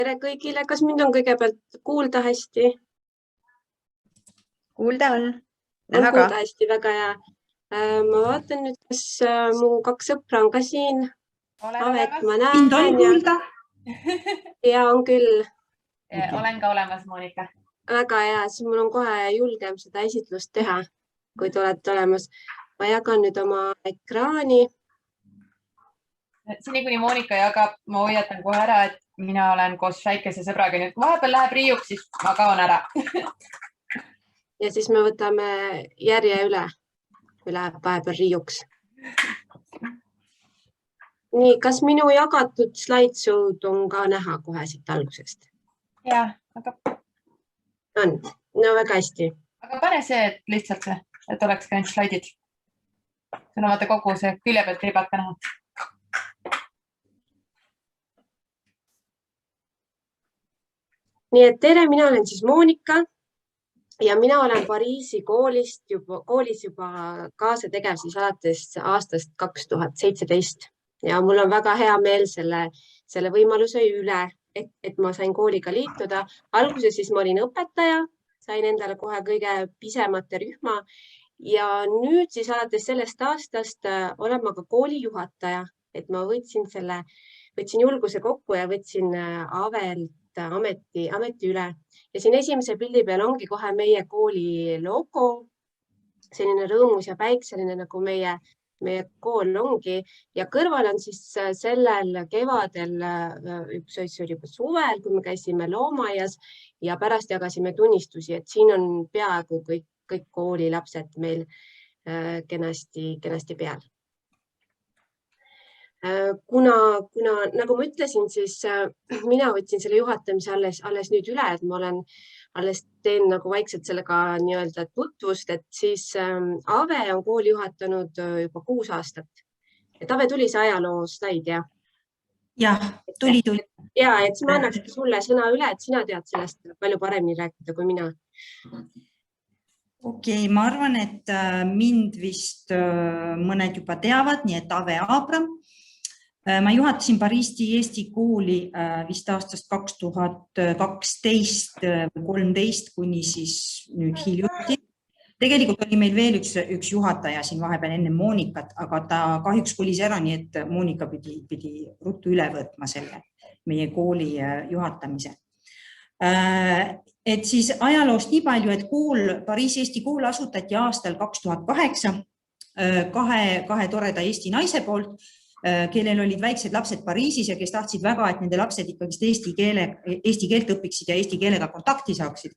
Tere kõigile, kas mind on kõigepealt kuulda hästi? Kuulda on. On kuulda hästi, väga hea. Ma vaatan nüüd, kas mu 2 sõpra on ka siin. Avet ma näen. Mind on kuulda. Ja on küll. Olen ka olemas, Monika. Väga hea, siis mul on kohe julgem seda esitlust teha, kui te olete olemas. Ma jagan nüüd oma ekraani. Seni kuni Monika jagab, ma hoiatan kohe ära, et mina olen koos väikese sõbraga. Nüüd vahepeal läheb riiuks, siis ma kaon ära. Ja siis me võtame järje üle, kui läheb vahepeal riiuks. Nii, kas minu jagatud slideshow'd on ka näha kohe siit algusest? Jah, aga... On, no väga hästi. Aga pane see lihtsalt see, et oleks ka ainult slaidid. See on vaata kogu see külje pealt riibad ka näha. Nii et tere, mina olen siis Monika ja mina olen Pariisi koolis juba kaasategev siis alates aastast 2017 ja mul on väga hea meel selle võimaluse üle, et ma sain kooliga liituda. Alguses siis ma olin õpetaja, sain endale kohe kõige pisemate rühma ja nüüd siis alates sellest aastast olen ma ka koolijuhataja, et ma võtsin julguse kokku ja võtsin Avelt ameti üle. Ja siin esimese pildi peal ongi kohe meie kooli logo, selline rõõmus ja päikseline, nagu meie kool ongi. Ja kõrval on siis sellel kevadel, üks oli juba suvel, kui me käisime loomaaias ja pärast jagasime tunnistusi, et siin on peaaegu kõik koolilapsed meil kenasti peal. Kuna nagu ma ütlesin, siis mina võtsin selle juhatamise alles nüüd üle, et ma alles teen nagu vaikselt sellega nii-öelda tutvust, et siis Ave on kooli juhatanud juba 6 aastat. Et Ave tuli see ajaloo slaid, jah? Jah, tuli. Ja, et siis ma annakski sulle sõna üle, et sina tead sellest palju paremini rääkida kui mina. Okei, ma arvan, et mind vist mõned juba teavad, nii et Ave Abram. Ma juhatasin Pariisi Eesti kooli vist aastast 2012-13 kuni siis nüüd hiljuti. Tegelikult oli meil veel üks juhataja siin vahepeal enne Monikat, aga ta kahjuks kolis ära, nii et Monika pidi ruttu üle võtma selle meie kooli juhatamise. Et siis ajaloost nii palju, et Pariisi Eesti kool asutati aastal 2008 kahe toreda Eesti naise poolt, kellel olid väiksed lapsed Pariisis ja kes tahtsid väga, et nende lapsed ikkagi eesti keelt õpiksid ja eesti keelega kontakti saaksid.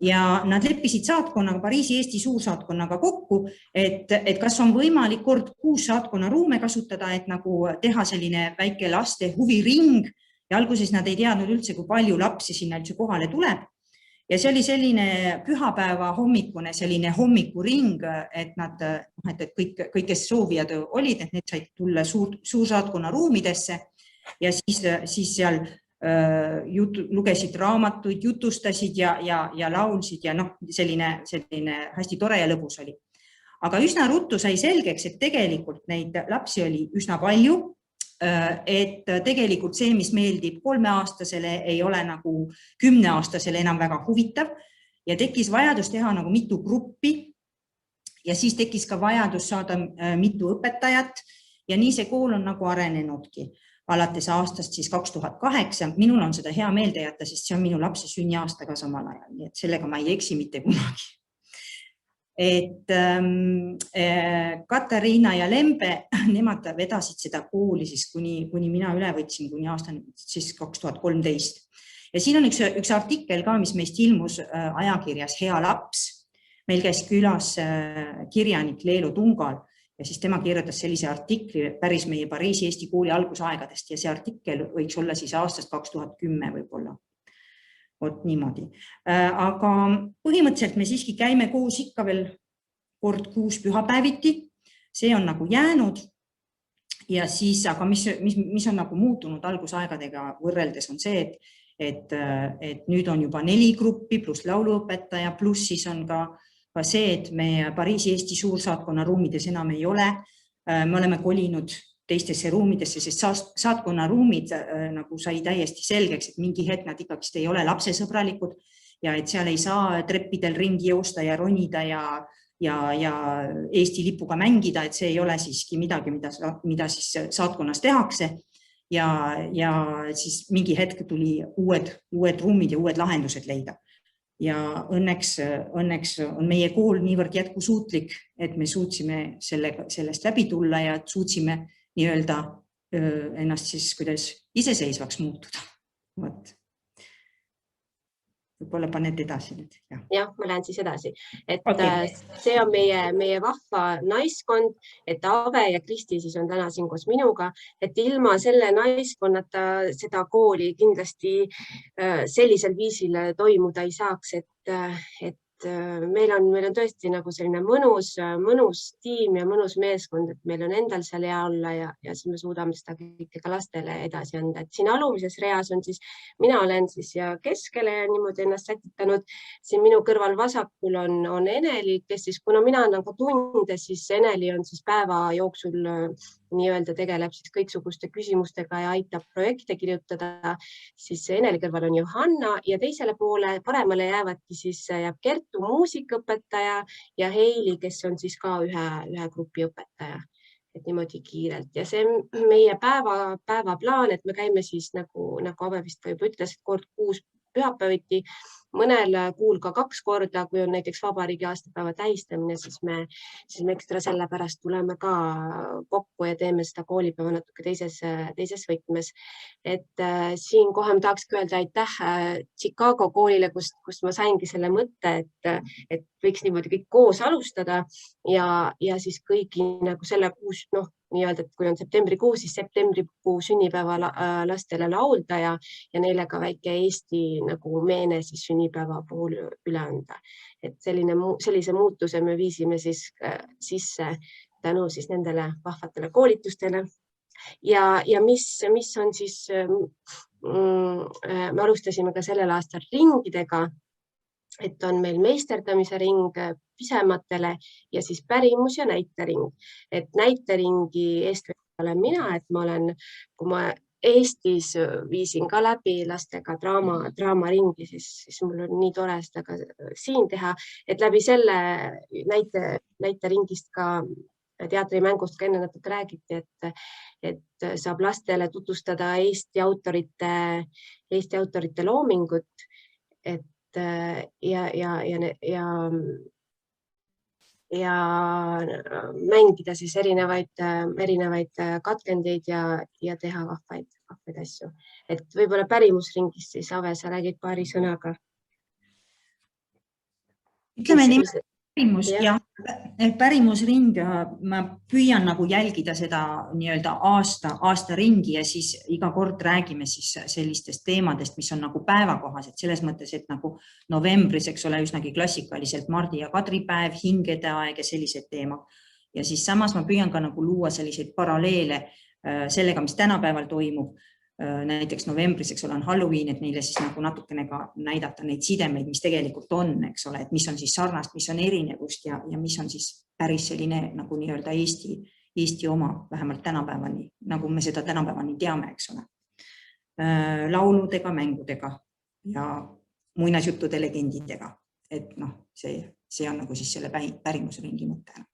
Ja nad leppisid saatkonnaga, Pariisi Eesti suursaatkonnaga kokku, et kas on võimalik kord 6 saatkonna ruume kasutada, et nagu teha selline väike laste huviring ja alguses nad ei teadnud üldse, kui palju lapsi sinna üldse kohale tuleb. Ja see oli selline pühapäeva hommikune, selline hommikuring, et kõik, kes soovijad olid, et need said tulla suursaatkonna ruumidesse ja siis seal lugesid raamatuid, jutustasid ja laulsid ja selline hästi tore ja lõbus oli. Aga üsna ruttu sai selgeks, et tegelikult neid lapsi oli üsna palju, et tegelikult see, mis meeldib 3-aastasele, ei ole nagu 10-aastasele enam väga huvitav ja tekkis vajadus teha nagu mitu gruppi ja siis tekkis ka vajadus saada mitu õpetajat ja nii see kool on nagu arenenudki alates aastast siis 2008. Minul on seda hea meelde jätta, sest see on minu lapse sünniaastaga samal ajal, nii et sellega ma ei eksi mitte kunagi. Et Katariina ja Lembe, nemad vedasid seda kooli siis kuni mina üle võtsin kuni aastani siis 2013. Ja siin on üks artikkel ka, mis meist ilmus ajakirjas Hea laps. Meil käis külas kirjanik Leelo Tungal ja siis tema kirjutas sellise artikli päris meie Pariisi Eesti kooli algusaegadest ja see artikkel võiks olla siis aastast 2010 võib-olla. Vot niimoodi. Aga põhimõtteliselt me siiski käime koos ikka veel kord 6 pühapäeviti. See on nagu jäänud. Ja siis, aga mis on nagu muutunud algusaegadega võrreldes on see, et nüüd on juba 4 gruppi pluss lauluõpetaja, pluss siis on ka see, et me Pariisi Eesti suursaatkonna ruumides enam ei ole. Me oleme kolinud teistesse ruumidesse, sest saatkonna ruumid nagu sai täiesti selgeks, et mingi hetk nad ikkagi ei ole lapsesõbralikud ja et seal ei saa treppidel ringi joosta ja ronida ja Eesti lipuga mängida, et see ei ole siiski midagi, mida siis saatkonnas tehakse. Ja siis mingi hetk tuli uued ruumid ja uued lahendused leida. Ja õnneks on meie kool niivõrd jätkusuutlik, et me suutsime sellest läbi tulla ja suutsime nii-öelda ennast siis kuidas iseseisvaks muutuda. Võib-olla paned edasi nüüd. Jah, ma lähen siis edasi. See on meie vahva naiskond, et Ave ja Kristi siis on täna siin koos minuga, et ilma selle naiskonnata seda kooli kindlasti sellisel viisil toimuda ei saaks, et meil on tõesti nagu selline mõnus tiim ja mõnus meeskond, et meil on endal seal hea olla ja siis me suudame seda kõike ka lastele edasi anda. Et siin alumises reas on siis, mina olen siis ja keskele ja niimoodi ennast sätitanud. Siin minu kõrval vasakul on Eneli, kes siis, kuna mina annan ka tunde, siis Eneli on siis päeva jooksul nii-öelda tegeleb siis kõiksuguste küsimustega ja aitab projekte kirjutada. Siis Eneli kõrval on Johanna ja teisele poole paremale jäävadki siis jääb Kertu muusikaõpetaja ja Heili, kes on siis ka ühe grupi õpetaja. Et niimoodi kiirelt ja see meie päevaplaan, et me käime siis nagu Ave vist ka juba ütles, et kord 6 pühapäeviti, mõnel kuul ka 2 korda, kui on näiteks vabariigi aastapäeva tähistamine, siis me ekstra selle pärast tuleme ka kokku ja teeme seda koolipäeva natuke teises võtmes. Et siinkohal ma tahakski öelda aitäh Chicago koolile, kust ma saingi selle mõtte, et võiks niimoodi kõik koos alustada ja siis kõigi nagu selle kuus, nii-öelda, et kui on septembrikuu, siis septembrikuu sünnipäeva lastele laulda ja neile ka väike Eesti nagu meene siis sünnipäeva puhul üle anda. Et sellise muutuse me viisime siis sisse tänu siis nendele vahvatele koolitustele. Ja mis on siis, me alustasime ka sellel aastal ringidega, et on meil meisterdamise ring pisematele ja siis pärimus ja näitering. Et näiteringi eestvedaja olen mina, et kui ma Eestis viisin ka läbi lastega draamaringi, siis mul on nii tore seda ka siin teha, et läbi selle näiteringist ka teatrimängust ka enne natuke räägiti, et saab lastele tutvustada Eesti autorite loomingut, et ja mängida siis erinevaid katkendeid ja teha vahvaid asju. Et võib-olla pärimusringist siis Ave, sa räägid paari sõnaga. Ütleme nii, pärimusring, ma püüan nagu jälgida seda nii-öelda aasta ringi ja siis iga kord räägime siis sellistest teemadest, mis on nagu päevakohased, selles mõttes, et nagu novembris, eks ole, üsnagi klassikaliselt Mardi ja Kadri päev, hingede aeg ja sellised teemad. Ja siis samas ma püüan ka nagu luua selliseid paralleele sellega, mis tänapäeval toimub. Näiteks novembris, eks ole, on Halloween, et neile siis nagu natukene ka näidata neid sidemeid, mis tegelikult on, eks ole, et mis on siis sarnast, mis on erinevust ja mis on siis päris selline nagu nii-öelda Eesti oma, vähemalt tänapäevani, nagu me seda tänapäevani teame, eks ole. Lauludega, mängudega ja muinasjuttude legendidega, et see on nagu siis selle pärimusringi mõte.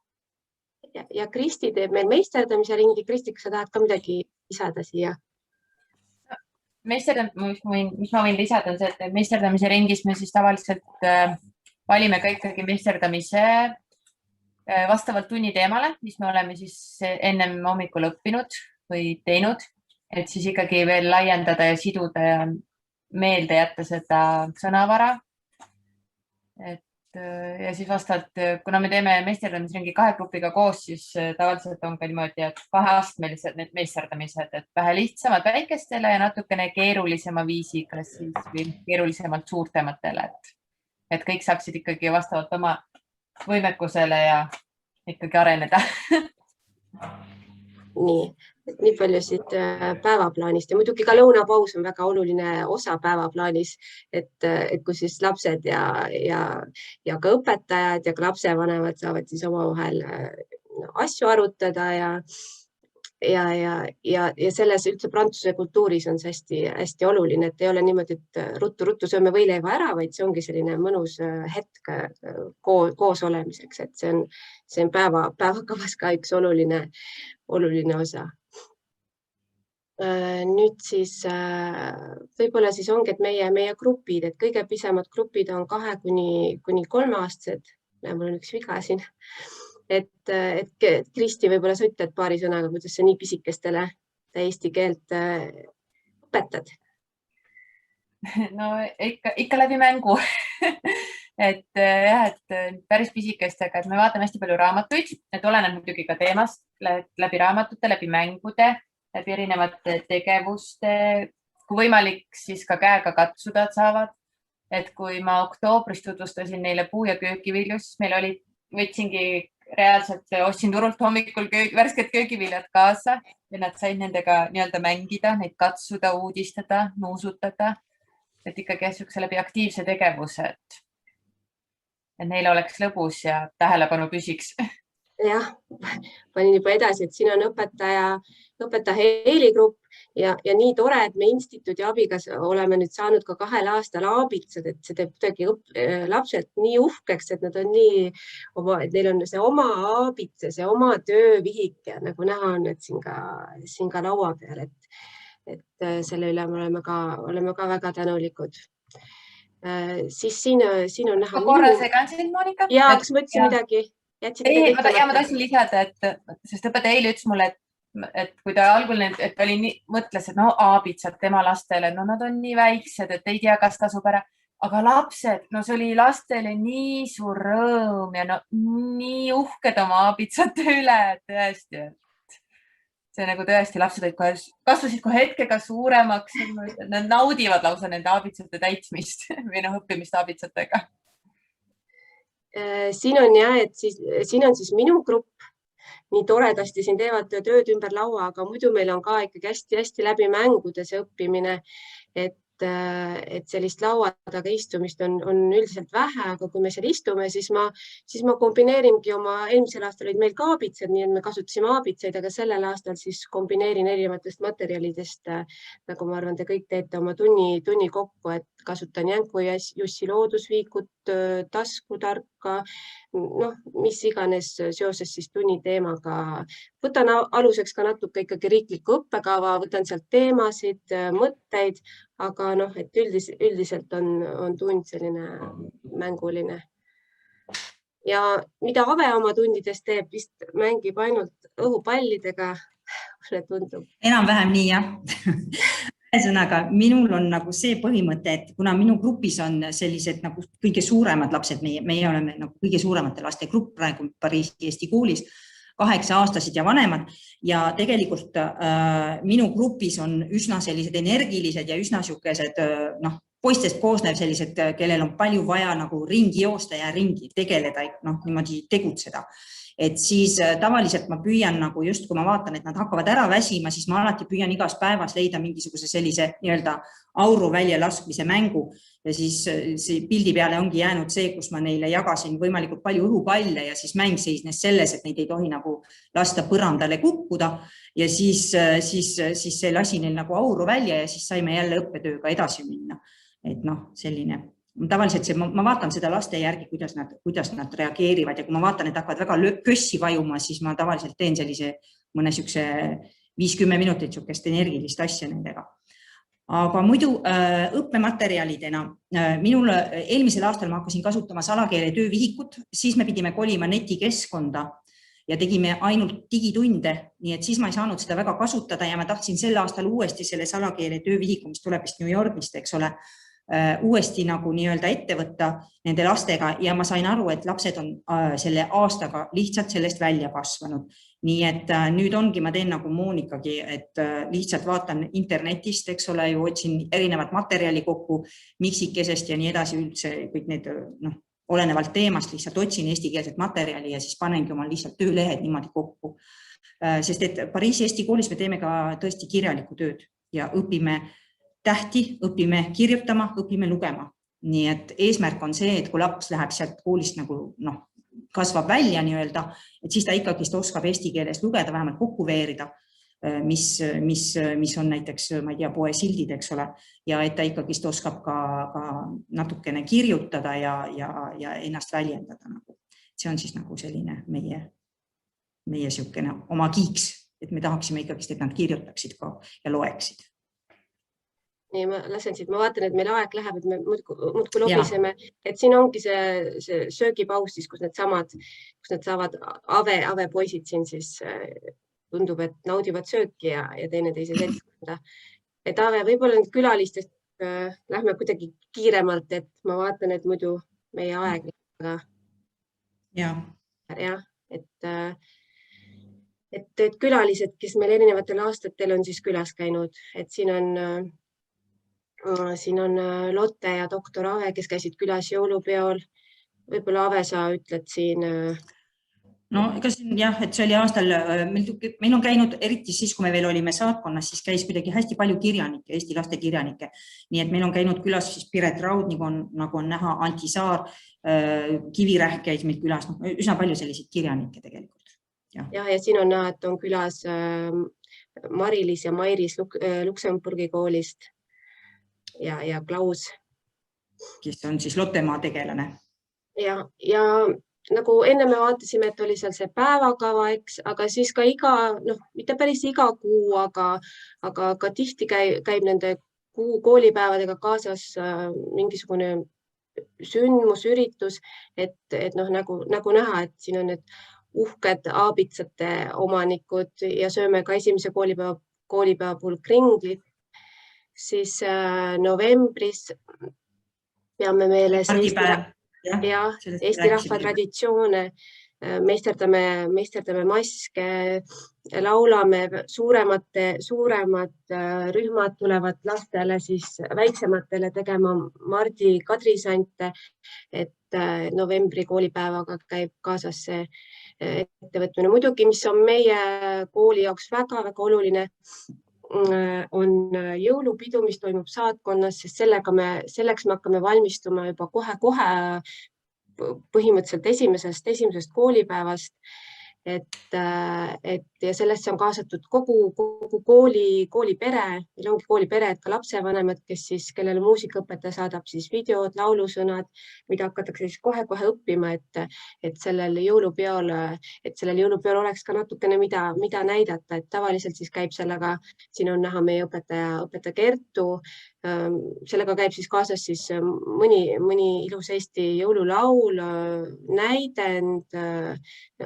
Ja Kristi teeb meil meisterdamise ringi. Kristi, kas sa tahad ka midagi lisada siia? Mis ma võin lisada on see, et meisterdamise ringis me siis tavaliselt valime ka ikkagi meisterdamise vastavalt tunni teemale, mis me oleme siis ennem hommikul õppinud või teinud, et siis ikkagi veel laiendada ja siduda ja meelde jätta seda sõnavara. Ja siis vastavalt, kuna me teeme meisterdamisringi 2 grupiga koos, siis tavaliselt on ka niimoodi, et 2-astmelised need meisterdamised, et vähe lihtsamad väikestele ja natukene keerulisema viisiga siis või keerulisemalt suurtematele, et kõik saaksid ikkagi vastavalt oma võimekusele ja ikkagi areneda. Nii palju siit päevaplaanist ja muidugi ka lõunapaus on väga oluline osa päevaplaanis, et kus siis lapsed ja ka õpetajad ja ka lapsevanemad saavad siis omavahel asju arutada ja selles üldse prantsuse kultuuris on see hästi oluline, et ei ole niimoodi, et ruttu sööme võileiva ära, vaid see ongi selline mõnus hetk koos olemiseks, et see on päevakavas ka üks oluline osa. Nüüd siis võib-olla siis ongi, et meie grupid, et kõige pisemad grupid on 2 kuni 3-aastased. Mul on üks viga siin. Et Kristi, võib-olla sa ütled paari sõnaga, kuidas sa nii pisikestele eesti keelt õpetad? No ikka läbi mängu. et päris pisikestega, et me vaatame hästi palju raamatuid, et oleneb muidugi ka teemast läbi raamatute, läbi mängude, läbi erinevate tegevuste, kui võimalik, siis ka käega katsuda saavad. Et kui ma oktoobris tutvustasin neile puu- ja köögivilju, siis meil võtsingi reaalselt, ostsin turult hommikul värsked köögiviljad kaasa ja nad said nendega nii-öelda mängida, neid katsuda, uudistada, nuusutada, et ikkagi niisuguse läbi aktiivse tegevuse, et neil oleks lõbus ja tähelepanu püsiks. Jah, panin juba edasi, et siin on õpetaja Heili grupp ja nii tore, et me instituudi abiga oleme nüüd saanud ka 2 aastal aabitsad, et see teeb kuidagi lapsed nii uhkeks, et nad on neil on see oma aabitse, see oma töövihik ja nagu näha on, et siin ka laua peal, et selle üle me oleme ka väga tänulikud. Siis siin on näha. Korra segan sind, Monika? Ja, kas ma ütlesin midagi? Ma tahtsin lisada, sest õpetaja Heili ütles mulle, et kui ta algul mõtles, et aabitsad tema lastele, nad on nii väiksed, et ei tea, kas tasub ära. Aga lapsed, see oli lastele nii suur rõõm ja nii uhked oma aabitsate üle, tõesti. See nagu tõesti, lapsed kasvasid kohe hetkega suuremaks. Nad naudivad lausa nende aabitsate täitmist või õppimist aabitsatega. Siin on siis minu grupp, nii toredasti siin teevad tööd ümber laua, aga muidu meil on ka ikkagi hästi läbi mängude see õppimine, et sellist laua taga istumist on üldiselt vähe, aga kui me seal istume, siis ma kombineeringi eelmisel aastal olid meil ka aabitsad, nii et me kasutasime aabitsaid, aga sellel aastal siis kombineerin erinevatest materjalidest, nagu ma arvan, te kõik teete oma tunni kokku, et kasutan Jänku ja Jussi loodusviikut, taskutarka, mis iganes seoses siis tunni teemaga. Võtan aluseks ka natuke ikkagi riiklikku õppekava, võtan sealt teemasid, mõtteid, aga et üldiselt on tund selline mänguline. Ja mida Ave oma tundides teeb, vist mängib ainult õhupallidega, mulle tundub. Enam-vähem nii, jah. Ühesõnaga, minul on nagu see põhimõte, et kuna minu grupis on sellised nagu kõige suuremad lapsed, meie oleme nagu kõige suuremate laste grupp praegu Pariisi Eesti koolis, 8-aastased ja vanemad ja tegelikult minu grupis on üsna sellised energilised ja üsna siukesed poistest koosnev sellised, kellel on palju vaja nagu ringi joosta ja ringi tegeleda, niimoodi tegutseda. Et siis tavaliselt ma püüan nagu just, kui ma vaatan, et nad hakkavad ära väsima, siis ma alati püüan igas päevas leida mingisuguse sellise nii-öelda auru välja laskmise mängu ja siis see pildi peale ongi jäänud see, kus ma neile jagasin võimalikult palju õhupalle ja siis mäng seisnes selles, et neid ei tohi nagu lasta põrandale kukkuda ja siis see lasi neil nagu auru välja ja siis saime jälle õppetööga edasi minna. Et selline. Tavaliselt ma vaatan seda laste järgi, kuidas nad reageerivad ja kui ma vaatan, et hakkavad väga kössi vajuma, siis ma tavaliselt teen sellise mõne 5-10 minutit sukest energilist asja nendega. Aga muidu õppematerjalidena, minul eelmisel aastal ma hakkasin kasutama salakeele töövihikut, siis me pidime kolima netikeskkonda ja tegime ainult digitunde, nii et siis ma ei saanud seda väga kasutada ja ma tahtsin sel aastal uuesti selle salakeele töövihiku, mis tuleb vist New Yorgist, eks ole, uuesti nagu nii-öelda ette võtta nende lastega ja ma sain aru, et lapsed on selle aastaga lihtsalt sellest välja kasvanud. Nii et nüüd ongi, ma teen nagu Moonikagi, et lihtsalt vaatan internetist, eks ole, ju otsin erinevat materjali kokku, miksikesest ja nii edasi üldse kõik need olenevalt teemast lihtsalt otsin eestikeelset materjali ja siis panengi omal lihtsalt töölehed niimoodi kokku. Sest et Pariisi Eesti koolis me teeme ka tõesti kirjalikku tööd ja õpime tähti, õpime kirjutama, õpime lugema. Nii et eesmärk on see, et kui laps läheb sealt koolist nagu kasvab välja nii-öelda, et siis ta ikkagi oskab eesti keeles lugeda, vähemalt kokku veerida. mis on näiteks, ma ei tea, poesildid, eks ole, ja et ta ikkagist oskab ka natukene kirjutada ja ennast väljendada. See on siis nagu selline meie siukene oma kiiks, et me tahaksime ikkagist, et nad kirjutaksid ka ja loeksid. Nii, ma lasen siit, ma vaatan, et meil aeg läheb, et me muudkui lobiseme, et siin ongi see söögipaus, kus need saavad ave poisid siin siis tundub, et naudivad sööki ja teineteise seltskonda. Et ave, võib-olla nüüd külalistest lähme kuidagi kiiremalt, et ma vaatan, et muidu meie aeg. Ja, et külalised, kes meil erinevatel aastatel on siis külas käinud, et siin on Lotte ja doktor Ave, kes käisid külas jõulupeol. Võib-olla Ave, sa ütled siin. No ega siin jah, et see oli aastal, meil on käinud eriti siis, kui me veel olime saatkonnas, siis käis kuidagi hästi palju kirjanikke, Eesti laste kirjanikke. Nii et meil on käinud külas siis Piret Raud, nagu on näha, Anti Saar, Kivirähk käis meil külas, üsna palju selliseid kirjanikke tegelikult. Ja siin on näha, et on külas Mari-Liis ja Mairis Luksemburgi koolist ja Klaus. Kes on siis Lottemaa tegelane. Ja nagu enne me vaatasime, et oli seal see päevakava, eks, aga siis ka mitte päris iga kuu, aga tihti käib nende koolipäevadega kaasas mingisugune sündmus, üritus, et nagu näha, et siin on need uhked aabitsate omanikud ja sööme ka esimese koolipäeva puhul kringlit. Siis novembris peame meeles Eesti rahva traditsioone, meisterdame maske, laulame, suuremad rühmad tulevad lastele, siis väiksematele tegema Mardi kadrisante, et novembri koolipäevaga käib kaasas see ettevõtmine. Muidugi, mis on meie kooli jaoks väga-väga oluline, on jõulupidu, mis toimub saatkonnas, sest selleks me hakkame valmistuma juba kohe põhimõtteliselt esimesest koolipäevast, ja sellesse on kaasatud kogu koolipere, meil ongi koolipere, et ka lapsevanemad, kellele muusikaõpetaja saadab siis videod, laulusõnad, mida hakatakse siis kohe õppima, et sellel jõulupeol oleks ka natukene mida näidata, et tavaliselt siis käib sellega, siin on näha meie õpetaja Kertu, sellega käib siis kaasas siis mõni ilus Eesti jõululaul, näidend,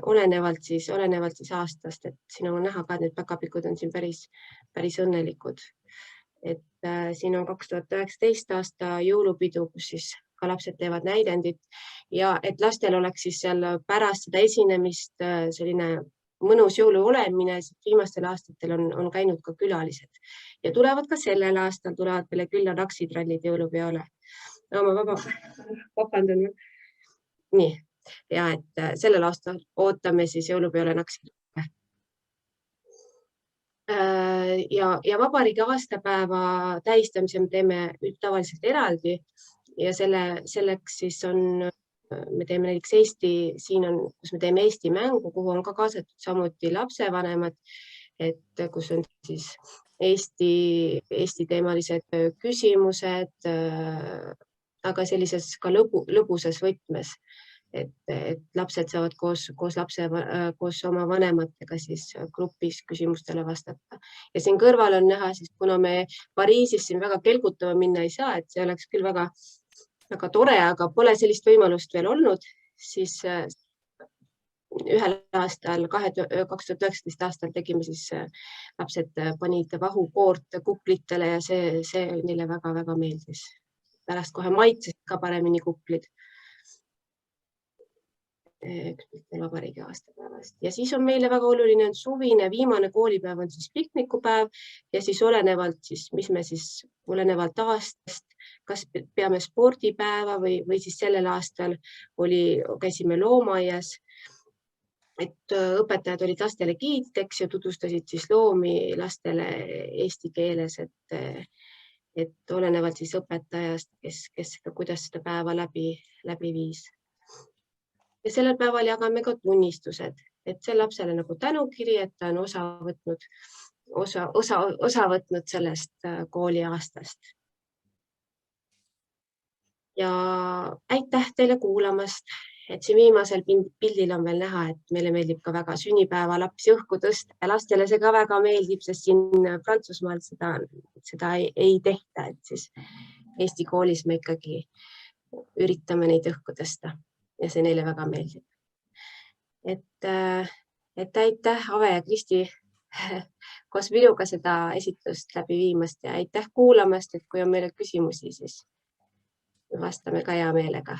olenevalt siis aastast, et siin on näha ka, et need päkapikud on siin päris õnnelikud. Et siin on 2019 aasta jõulupidu, kus siis ka lapsed teevad näidendit ja et lastel oleks siis seal pärast seda esinemist selline mõnus jõuluolemine, viimastel aastatel on käinud ka külalised ja tulevad ka sellel aastal, tulevad meile külla naksitrallid jõulupeole. No, ma vabandan. Nii, ja et sellel aastal ootame siis jõulupeole naksitralle. Ja vabariigi aastapäeva tähistamise me teeme tavaliselt eraldi ja selleks siis me teeme näiteks kus me teeme Eesti mängu, kuhu on ka kaasatud samuti lapsevanemad, et kus on siis Eesti teemalised küsimused, aga sellises ka lõbusas võtmes, et lapsed saavad koos oma vanematega siis grupis küsimustele vastata. Ja siin kõrval on näha, siis kuna me Pariisis siin väga kelgutama minna ei saa, et see oleks küll väga tore, aga pole sellist võimalust veel olnud, siis ühel aastal, 2019 aastal tegime siis, lapsed panid vahukoort kuklitele ja see neile väga-väga meeldis. Pärast kohe maitses ka paremini kuklid. Vabariigi aastapäevast. Ja siis on meile väga oluline suvine, viimane koolipäev on siis piknikupäev ja siis olenevalt aastast, kas peame spordipäeva või siis sellel aastal käisime loomaaias, et õpetajad olid lastele giidideks ja tutvustasid siis loomi lastele eesti keeles, et olenevalt siis õpetajast, kuidas seda päeva läbi viis. Ja sellel päeval jagame ka tunnistused, et see lapsele nagu tänukiri, et ta on osa võtnud osa võtnud sellest kooliaastast. Ja aitäh teile kuulamast, et siin viimasel pildil on veel näha, et meile meeldib ka väga sünnipäeva lapsi õhku tõsta ja lastele see ka väga meeldib, sest siin Prantsusmaal seda ei tehta, et siis Eesti koolis me ikkagi üritame neid õhku tõsta ja see neile väga meeldib. Et aitäh, Ave ja Kristi, koos minuga seda esitlust läbi viimast ja aitäh kuulamast, et kui on meile küsimusi, siis vastame ka hea meelega.